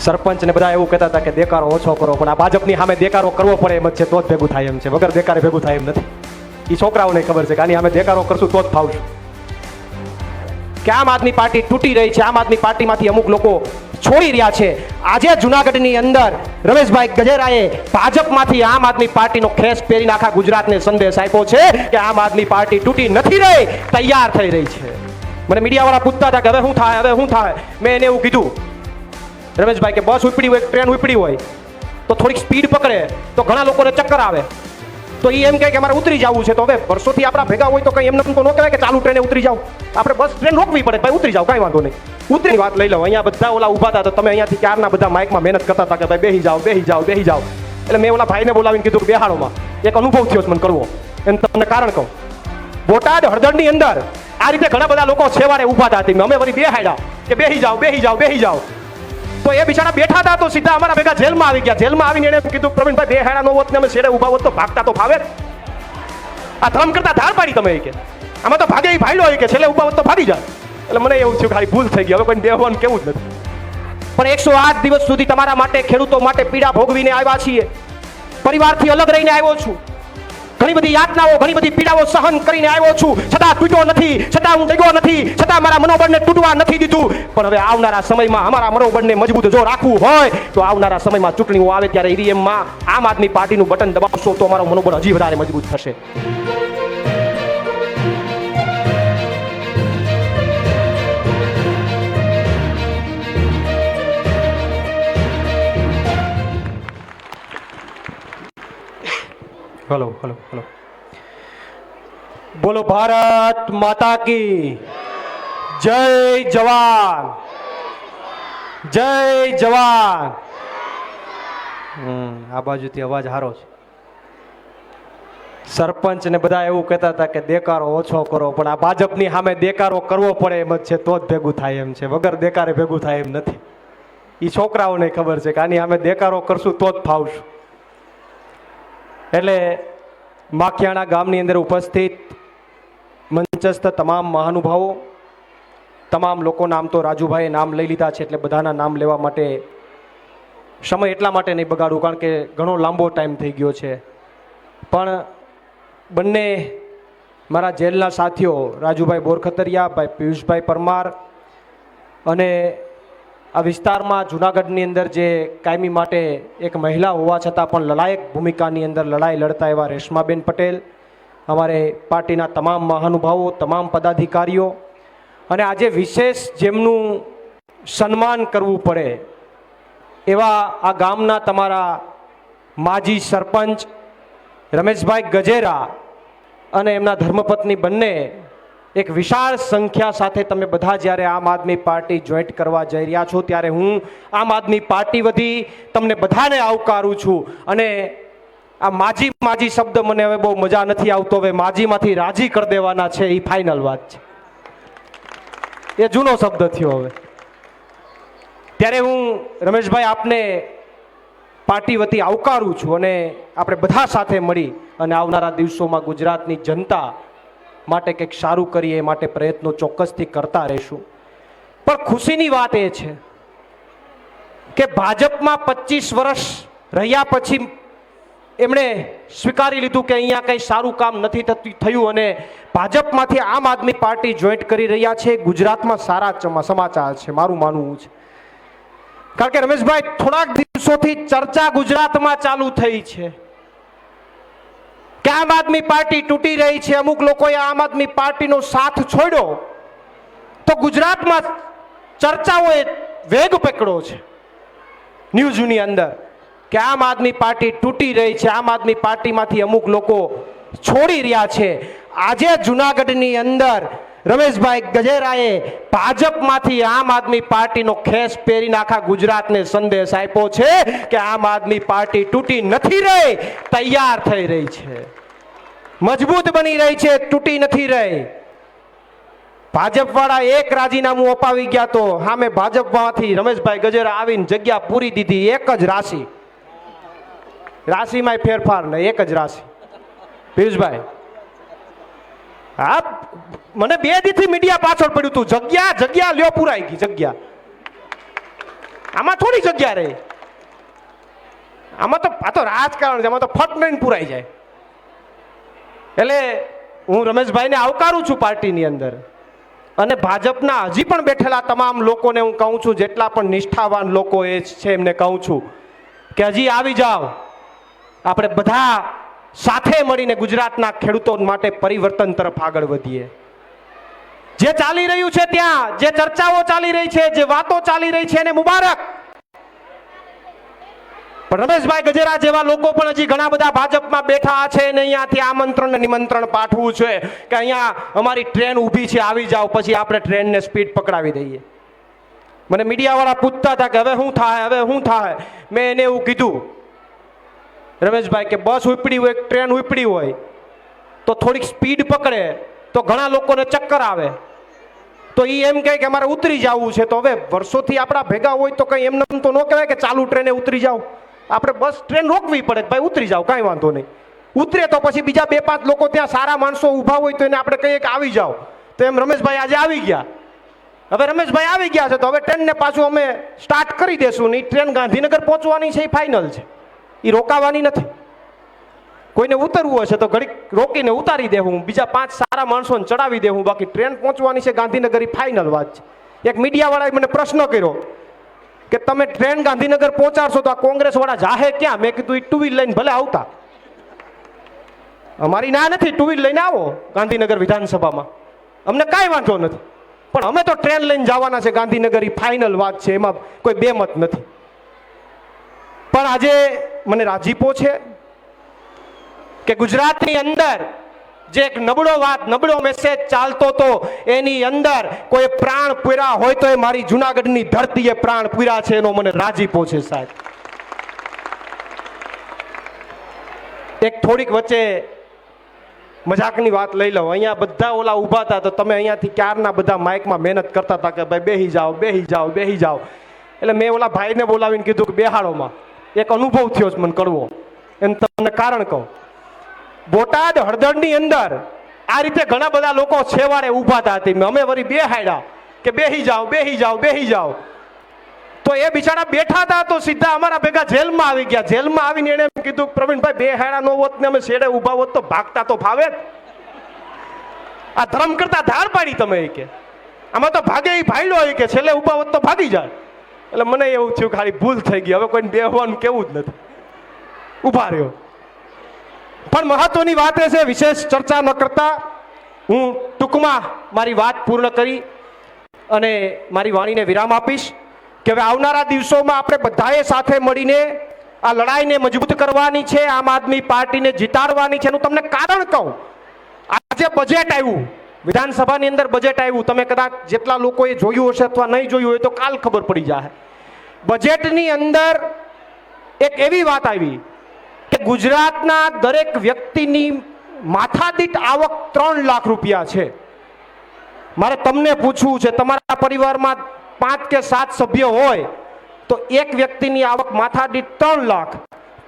સરપંચ ને બધા એવું કહેતા હતા કે દેકારો ઓછો કરો, પણ આ ભાજપની સામે દેકારો કરવો પડે એમ જ છે, તો જ ભેગું થાય એમ છે. વગર દેકારે ભેગું થાય એમ નથી. એ છોકરાઓને ખબર છે કે આની સામે દેકારો કરશું તો જ ફાવશું. કે આમ આદમી પાર્ટી તૂટી રહી છે, આમ આદમી પાર્ટીમાંથી અમુક લોકો છોડી રહ્યા છે. આજે જુનાગઢની અંદર રમેશભાઈ ગજેરાએ ભાજપમાંથી આમ આદમી પાર્ટીનો ખેસ પહેરીને આખા ગુજરાતને સંદેશ આપ્યો છે કે આમ આદમી પાર્ટી તૂટી નથી રહી, તૈયાર થઈ રહી છે. મને મીડિયાવાળા પૂછતા હતા કે હવે શું થાય, હવે શું થાય. મેં એને એવું કીધું, રમેશભાઈ કે બસ ઉપડી હોય, ટ્રેન ઉપડી હોય તો થોડીક સ્પીડ પકડે તો ઘણા લોકોને ચક્કર આવે, તો એ એમ કહે કે અમારે ઉતરી જવું છે. તો હવે વર્ષોથી આપણા ભેગા હોય તો કંઈ એમને તો ન કહેવાય કે ચાલુ ટ્રેને ઉતરી જાવ. આપણે બસ ટ્રેન રોકવી પડે, ભાઈ ઉતરી જાવ, કાંઈ વાંધો નહીં. ઉતરી વાત લઈ લો. અહીંયા બધા ઓલા ઊભા હતા તો તમે અહીંયાથી ક્યારના બધા માઇકમાં મહેનત કરતા હતા કે ભાઈ બેહી જાઓ, બેહી જાઓ, બેહી જાઓ. એટલે મેં ઓલા ભાઈને બોલાવીને કીધું કે બેહાડોમાં એક અનુભવ થયો મને કરવો. એમ તમને કારણ કહું, બોટાદ હળદરની અંદર આ રીતે ઘણા બધા લોકો છેવાડે ઊભા હતા. અમે વળી બેહાડ્યા કે બેહી જાઓ, બેહી જાઓ, બેહી જાઓ. તો એ બિચારા બેઠા હતા તો સીધા અમારા ભેગા જેલમાં આવી ગયા. જેલમાં આવીને એને કીધું પ્રવીણભાઈ બેહાડા નો હોત ને અમે છેડે ઊભા હોત તો ભાગતા તો ફાવે. આ ધર્મ કરતા ધાર પાડી તમે કે આમાં તો ભાગે ભાઈલો હોય કે છેલ્લે ઊભા હોત તો ભાગી જાય. એટલે મને એવું થયું ખાલી ભૂલ થઈ ગઈ, હવે કોઈ બેહવાનું કેવું જ નથી. પણ 108 દિવસ સુધી તમારા માટે, ખેડૂતો માટે પીડા ભોગવીને આવ્યા છીએ. પરિવારથી અલગ રહીને આવ્યો છું. ઘણી બધી યાતનાઓ, ઘણી બધી પીડાઓ સહન કરીને આવ્યો છું. છતાં તૂટ્યો નથી, છતાં હું ડગ્યો નથી, છતાં મારા મનોબળને તૂટવા નથી દીધું. પણ હવે આવનારા સમયમાં અમારા મનોબળને મજબૂત જો રાખવું હોય તો આવનારા સમયમાં ચૂંટણીઓ આવે ત્યારે ઈવીએમમાં આમ આદમી પાર્ટીનું બટન દબાવશો તો અમારું મનોબળ હજી વધારે મજબૂત થશે. Hello hello hello. બોલો ભારત માતા કી જય. જવાન જય જવાન. આ બાજુથી અવાજ હારો છે. સરપંચ ને બધા એવું કહેતા હતા કે દેકારો ઓછો કરો, પણ આ ભાજપની સામે દેકારો કરવો પડે એમ જ છે, તો જ ભેગું થાય એમ છે. વગર દેકારે ભેગું થાય એમ નથી. એ છોકરાઓને ખબર છે કે આની સામે દેકારો કરશું તો જ ફાવશું. એટલે માખિયાણા ગામની અંદર ઉપસ્થિત મંચસ્થ તમામ મહાનુભાવો, તમામ લોકોના, આમ તો રાજુભાઈએ નામ લઈ લીધા છે એટલે બધાના નામ લેવા માટે સમય એટલા માટે નહીં બગાડું કારણ કે ઘણો લાંબો ટાઈમ થઈ ગયો છે. પણ બંને મારા જેલના સાથીઓ રાજુભાઈ બોરખતરિયા, ભાઈ પિયુષભાઈ પરમાર અને આ વિસ્તારમાં જુનાગઢની અંદર જે કાયમી માટે એક મહિલા હોવા છતાં પણ લડાયક ભૂમિકાની અંદર લડાઈ લડતા એવા રેશમાબેન પટેલ, અમારે પાર્ટીના તમામ મહાનુભાવો, તમામ પદાધિકારીઓ, અને આજે વિશેષ જેમનું સન્માન કરવું પડે એવા આ ગામના તમારા માજી સરપંચ રમેશભાઈ ગજેરા અને એમના ધર્મપત્ની બંને એક વિશાળ સંખ્યા સાથે તમે બધા જ્યારે આમ આદમી પાર્ટી જોઈન્ટ કરવા જઈ રહ્યા છો ત્યારે હું આમ આદમી પાર્ટી વતી તમને બધાને આવકારું છું. અને આ માજી માજી શબ્દ મને હવે બહુ મજા નથી આવતો. હવે માજીમાંથી રાજી કરી દેવાના છે, એ ફાઇનલ વાત છે. એ જૂનો શબ્દ થયો. હવે ત્યારે હું રમેશભાઈ આપને પાર્ટી વતી આવકારું છું અને આપણે બધા સાથે મળી અને આવનારા દિવસોમાં ગુજરાતની જનતા માટે કંઈક સારું કરીએ એ માટે પ્રયત્નો ચોક્કસથી કરતા રહીશું. પણ ખુશીની વાત એ છે કે ભાજપમાં 25 વર્ષ રહ્યા પછી એમણે સ્વીકારી લીધું કે અહીંયા કંઈ સારું કામ નથી થયું અને ભાજપમાંથી આમ આદમી પાર્ટી જોઈન્ટ કરી રહ્યા છે. ગુજરાતમાં સારા સમાચાર છે, મારું માનવું છે. કારણ કે રમેશભાઈ, થોડાક દિવસોથી ચર્ચા ગુજરાતમાં ચાલુ થઈ છે કે આમ આદમી પાર્ટી તૂટી રહી છે. અમુક લોકોએ આમ આદમી પાર્ટીનો સાથ છોડ્યો તો ગુજરાતમાં ચર્ચાઓએ વેગ પકડ્યો છે ન્યૂઝની અંદર કે આમ આદમી પાર્ટી તૂટી રહી છે, આમ આદમી પાર્ટીમાંથી અમુક લોકો છોડી રહ્યા છે. આજે જુનાગઢની અંદર રમેશભાઈ ગજેરાએ ભાજપમાંથી આમ આદમી પાર્ટીનો ખેસ પહેરીને આખા ગુજરાતને સંદેશ આપ્યો છે કે આમ આદમી પાર્ટી તૂટી નથી રહી, તૈયાર થઈ રહી છે, મજબૂત બની રહી છે, તૂટી નથી રહી. ભાજપ વાળા એક રાજીનામું અપાવી ગયા તો સામે ભાજપમાંથી રમેશભાઈ ગજેરા આવીને જગ્યા પૂરી દીધી. એક જ રાશિ, રાશિમાં ફેરફાર નહીં, એક જ રાશિ. પિયુષભાઈ, હા, મને 2 દીથી મીડિયા પાછળ પડ્યું હતું, જગ્યા લ્યો પુરાઈ ગઈ જગ્યા. આમાં થોડી જગ્યા રહે. આમાં તો આ તો રાજકારણ છે, આમાં તો ફટ લઈને પુરાઈ જાય. એટલે હું રમેશભાઈને આવકારું છું પાર્ટીની અંદર, અને ભાજપના હજી પણ બેઠેલા તમામ લોકોને હું કહું છું, જેટલા પણ નિષ્ઠાવાન લોકો એ છે એમને કહું છું કે હજી આવી જાઓ, આપણે બધા સાથે મળીને ગુજરાતના ખેડૂતો માટે પરિવર્તન તરફ આગળ વધીએ. જે ચાલી રહ્યું છે ત્યાં, જે ચર્ચાઓ ચાલી રહી છે, જે વાતો ચાલી રહી છે એને મુબારક. પણ રમેશભાઈ ગજેરા જેવા લોકો પણ હજી ઘણા બધા ભાજપમાં બેઠા છે ને અહીંયાથી આમંત્રણ ને નિમંત્રણ પાઠવું છે કે અહીંયા અમારી ટ્રેન ઊભી છે, આવી જાઓ, પછી આપણે ટ્રેનને સ્પીડ પકડાવી દઈએ. મને મીડિયાવાળા પૂછતા હતા કે હવે શું થાય, હવે શું થાય. મેં એને એવું કીધું રમેશભાઈ કે બસ ઉપડી હોય, ટ્રેન ઉપડી હોય તો થોડીક સ્પીડ પકડે તો ઘણા લોકોને ચક્કર આવે, તો એ એમ કહે કે અમારે ઉતરી જવું છે. તો હવે વર્ષોથી આપણા ભેગા હોય તો કંઈ એમને તો ન કહેવાય કે ચાલુ ટ્રેને ઉતરી જાઓ. આપણે બસ ટ્રેન રોકવી પડે, ભાઈ ઉતરી જાઓ, કાંઈ વાંધો નહીં. ઉતરે તો પછી બીજા 2-5 લોકો ત્યાં સારા માણસો ઊભા હોય તો એને આપણે કહીએ કે આવી જાઓ. તો એમ રમેશભાઈ આજે આવી ગયા. હવે રમેશભાઈ આવી ગયા છે તો હવે ટ્રેનને પાછું અમે સ્ટાર્ટ કરી દેશું ને એ ટ્રેન ગાંધીનગર પહોંચવાની છે, એ ફાઇનલ છે, એ રોકાવાની નથી. કોઈને ઉતરવું હશે તો ઘડીક રોકીને ઉતારી દેવું, બીજા 5 સારા માણસોને ચડાવી દેવું, બાકી ટ્રેન પહોંચવાની છે ગાંધીનગર, એ ફાઇનલ વાત છે. એક મીડિયાવાળાએ મને પ્રશ્ન કર્યો કે તમે ટ્રેન ગાંધીનગર પહોંચાડશો તો આ કોંગ્રેસવાળા જાહે ક્યાં? મેં કીધું એ 2 વ્હીલ લઈને ભલે આવતા, અમારી ના નથી, 2 વ્હીલ લઈને આવો ગાંધીનગર વિધાનસભામાં, અમને કાંઈ વાંધો નથી. પણ અમે તો ટ્રેન લઈને જવાના છે ગાંધીનગર, એ ફાઇનલ વાત છે, એમાં કોઈ બેમત નથી. પણ આજે મને રાજીપો છે કે ગુજરાતની અંદર જે એક નબળો મેસેજ ચાલતો હતો એની અંદર કોઈ પ્રાણ પૂર્યા હોય તો એ મારી જુનાગઢની ધરતીએ પ્રાણ પૂર્યા છે, એનો મને રાજીપો છે સાહેબ. એક થોડીક વચ્ચે મજાકની વાત લઈ લઉં. અહીંયા બધા ઓલા ઊભા હતા તો તમે અહીંયાથી ક્યારના બધા માઇકમાં મહેનત કરતા હતા કે ભાઈ બેહી જાઓ, બેહી જાઓ, બેહી જાઓ. એટલે મેં ઓલા ભાઈને બોલાવીને કીધું કે બેહાડોમાં. એક અનુભવ થયો છે મને કડવો, એમ તમને કારણ કહું. બોટાદ હળદરની અંદર આ રીતે ઘણા બધા લોકો છેવાડે ઊભા હતા, અમે વળી બેહાડ્યા કે બેહી જાઓ, બેહી જાઓ, બેહી જાઓ. તો એ બિચારા બેઠા હતા તો સીધા અમારા ભેગા જેલમાં આવી ગયા. જેલમાં આવીને એને એમ કીધું પ્રવીણભાઈ બેહાડા નો હોત ને અમે શેડે ઊભા હોત તો ભાગતા તો ફાવે. આ ધર્મ કરતા ધાર પાડી તમે કે આમાં તો ભાગે એ ભાઈલો કે છેલ્લે ઊભા હોત તો ભાગી જાય. એટલે મને એવું થયું ખાલી ભૂલ થઈ ગઈ, હવે કોઈને બેહવાનું કેવું જ નથી, ઊભા રહ્યો. પણ મહત્વની વાત એ છે, વિશેષ ચર્ચા ન કરતા હું ટૂંકમાં મારી વાત પૂર્ણ કરી અને મારી વાણીને વિરામ આપીશ કે હવે આવનારા દિવસોમાં આપણે બધાએ સાથે મળીને આ લડાઈને મજબૂત કરવાની છે, આમ આદમી પાર્ટીને જીતાડવાની છે. હું તમને કારણ કહું, આજે બજેટ આવ્યું, વિધાનસભાની અંદર બજેટ આવ્યું, તમે કદાચ જેટલા લોકોએ જોયું હશે અથવા નહીં જોયું હોય તો કાલ ખબર પડી જાય. બજેટની અંદર એક એવી વાત આવી કે ગુજરાતના દરેક વ્યક્તિની માથાદીઠ આવક 3 લાખ રૂપિયા છે. મારે તમને પૂછવું છે, તમારા પરિવારમાં 5 કે 7 સભ્ય હોય તો એક વ્યક્તિની આવક માથાદીઠ 3 લાખ,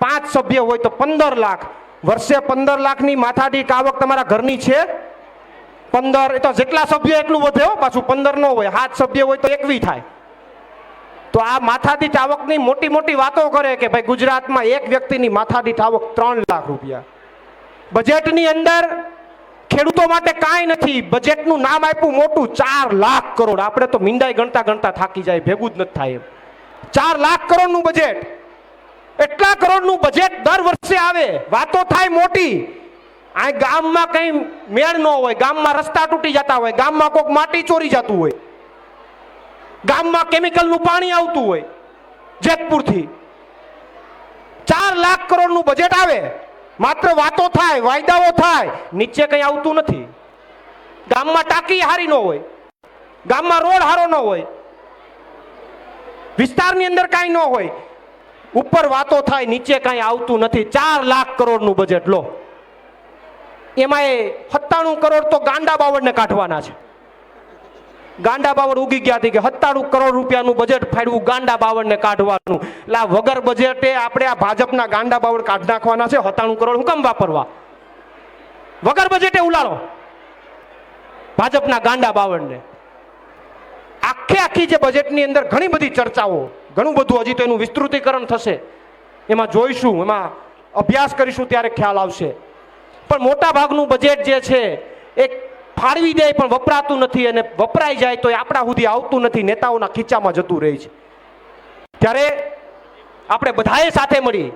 5 સભ્ય હોય તો 15 લાખ. વર્ષે 15 લાખની માથાદીઠ આવક તમારા ઘરની છે? 15, એ તો જેટલા સભ્ય એટલું વધે હો, પાછું 15 ન હોય, 7 સભ્ય હોય તો 21 થાય. તો આ માથાદીઠ આવકની મોટી મોટી વાતો કરે કે ભાઈ ગુજરાતમાં એક વ્યક્તિની માથાદીઠ આવક 3 લાખ રૂપિયા. બજેટની અંદર ખેડૂતો માટે કાંઈ નથી. બજેટનું નામ આપ્યું મોટું, 4 લાખ કરોડ. આપણે તો મીંડાઈ ગણતા ગણતા થાકી જાય, ભેગું જ નથી થાય એમ. 4 લાખ કરોડનું બજેટ, એટલા કરોડનું બજેટ દર વર્ષે આવે, વાતો થાય મોટી. આ ગામમાં કઈ મેળ ન હોય, ગામમાં રસ્તા તૂટી જતા હોય, ગામમાં કોઈક માટી ચોરી જતું હોય, ગામમાં કેમિકલનું પાણી આવતું હોય જેતપુરથી. 4 લાખ કરોડનું બજેટ આવે, માત્ર વાતો થાય, વાયદાઓ થાય, નીચે કઈ આવતું નથી. ગામમાં ટાંકી હારી ન હોય, ગામમાં રોડ હારો ન હોય, વિસ્તારની અંદર કાંઈ ન હોય, ઉપર વાતો થાય, નીચે કાંઈ આવતું નથી. 4 લાખ કરોડનું બજેટ લો. એમાં 97 કરોડ તો ગાંડા બાવળને કાઢવાના છે. ગાંડા બાવળ ઉગી ગયા હતી કે 97 કરોડ રૂપિયાનું બજેટ ફાડવું ગાંડા બાવળને કાઢવાનું. એટલે આ વગર બજેટે આપણે આ ભાજપના ગાંડા બાવળ કાઢ નાખવાના છે. 97 કરોડ હું કેમ વાપરવા? વગર બજેટે ઉલાળો ભાજપના ગાંડા બાવળને. આખી જે બજેટની અંદર ઘણી બધી ચર્ચાઓ ઘણું બધું હજી તો એનું વિસ્તૃતીકરણ થશે, એમાં જોઈશું, એમાં અભ્યાસ કરીશું ત્યારે ખ્યાલ આવશે. પણ મોટા ભાગનું બજેટ જે છે એ ફાળવી દે પણ વપરાતું નથી, અને વપરાઈ જાય તો એ આપણા સુધી આવતું નથી, નેતાઓના ખીચામાં જતું રહે છે. ત્યારે આપણે બધાએ સાથે મળી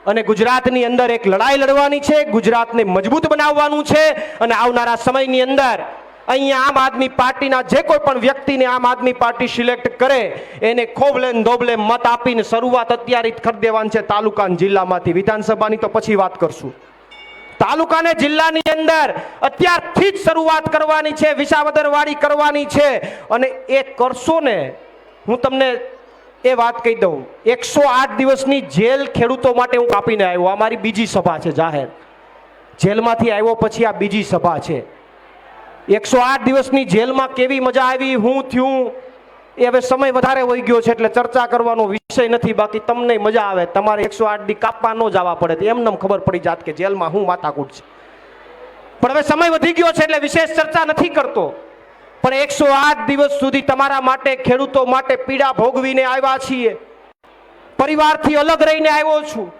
અને ગુજરાતની અંદર એક લડાઈ લડવાની છે, ગુજરાતને મજબૂત બનાવવાનું છે. અને આવનારા સમયની અંદર અહીંયા આમ આદમી પાર્ટીના જે કોઈ પણ વ્યક્તિને આમ આદમી પાર્ટી સિલેક્ટ કરે એને ખોબલે ધોબલે મત આપીને શરૂઆત અત્યારે જ કરી દેવાની છે તાલુકા અને જિલ્લામાંથી. વિધાનસભાની તો પછી વાત કરશું. તાલુકા અને જિલ્લાની અંદર અત્યારથી જ શરૂઆત કરવાની છે, વિસાવદરવાળી કરવાની છે. અને એ કરશો ને, હું તમને એ વાત કહી દઉં, 108 દિવસની જેલ ખેડૂતો માટે હું કાપીને આવ્યો. આ મારી બીજી સભા છે જાહેર. જેલમાંથી આવ્યો પછી આ બીજી સભા છે. 108 દિવસની જેલમાં કેવી મજા આવી, હું થયું, એ હવે સમય વધારે વહી ગયો છે એટલે ચર્ચા કરવાનો વિષય નથી. બાકી તમને મજા આવે, તમારે 108 દી કાપવા ન જવા પડે, એમને ખબર પડી જાત કે જેલમાં હું માથાકૂટ છે. પણ હવે સમય વધી ગયો છે એટલે વિશેષ ચર્ચા નથી કરતો. પણ 108 દિવસ સુધી તમારા માટે, ખેડૂતો માટે પીડા ભોગવીને આવ્યા છીએ. પરિવારથી અલગ રહીને આવ્યો છું,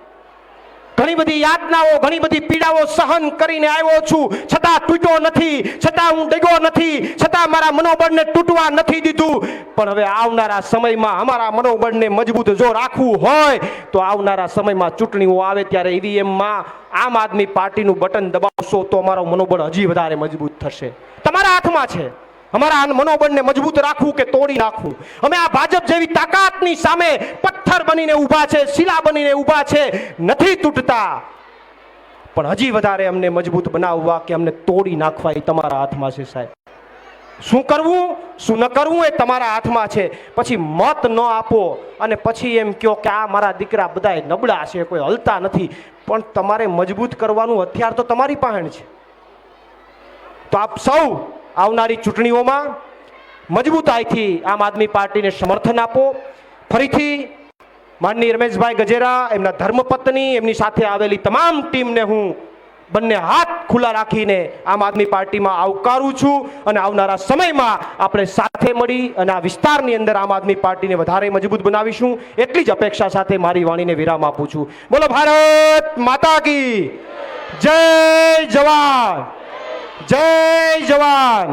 ઘણી બધી યાતનાઓ, ઘણી બધી પીડાઓ સહન કરીને આવ્યો છું, છતાં તૂટ્યો નથી, છતાં હું ડગ્યો નથી, છતાં મારા મનોબળને તૂટવા નથી દીધું. પણ હવે આવનારા સમયમાં અમારા મનોબળને મજબૂત જો રાખવું હોય તો આવનારા સમયમાં ચૂંટણીઓ આવે ત્યારે ઈવીએમમાં આમ આદમી પાર્ટીનું બટન દબાવશો તો અમારું મનોબળ હજી વધારે મજબૂત થશે. તમારા હાથમાં છે અમારા મનોબળને મજબૂત રાખવું કે તોડી નાખવું. અમે આ ભાજપ જેવી તાકાતની સામે પથ્થર બનીને ઊભા છે, શિલા બનીને ઊભા છે, નથી તૂટતા. પણ હજી વધારે અમને મજબૂત બનાવવા કે અમને તોડી નાખવા એ તમારા હાથમાં છે સાહેબ. શું કરવું શું ન કરવું એ તમારા હાથમાં છે. પછી મત ન આપો અને પછી એમ કહો કે આ મારા દીકરા બધા નબળા છે, કોઈ હલતા નથી. પણ તમારે મજબૂત કરવાનું હથિયાર તો તમારી પાસે છે. તો આપ સૌ આવનારી ચૂંટણીઓમાં મજબૂતાઈથી આમ આદમી પાર્ટીને સમર્થન આપો. ફરીથી માનનીય રમેશભાઈ ગજેરા, એમના ધર્મપત્ની, એમની સાથે આવેલી તમામ ટીમને હું બંને હાથ ખુલ્લા રાખીને આમ આદમી પાર્ટીમાં આવકારું છું. અને આવનારા સમયમાં આપણે સાથે મળી અને આ વિસ્તારની અંદર આમ આદમી પાર્ટીને વધારે મજબૂત બનાવીશું. એટલી જ અપેક્ષા સાથે મારી વાણીને વિરામ આપું છું. બોલો ભારત માતા કી જય. જવાન જય જવાન.